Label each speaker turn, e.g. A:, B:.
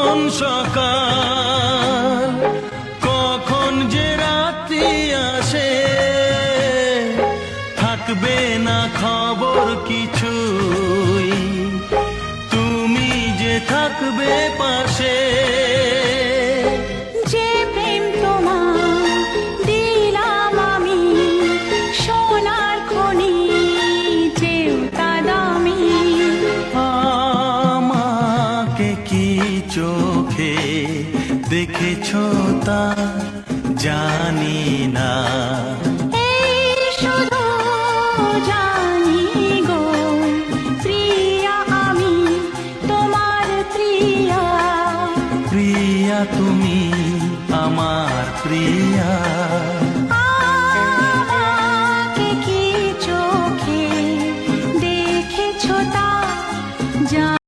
A: কখন সকাল, কখন যে রাত্রি আসে, থাকবে না খবর কিছুই, তুমি যে থাকবে পাশে।
B: যে প্রেম তোমার দিলাম আমি, সোনার খনি চেয়েও তা দামি।
A: আমাকে কি চোখে দেখেছো তা জানি না,
B: এই শুধু জানি গো প্রিয়া, আমি তোমার প্রিয়া।
A: প্রিয়া তুমি আমার প্রিয়া।
B: আমাকে কি চোখে দেখেছো তা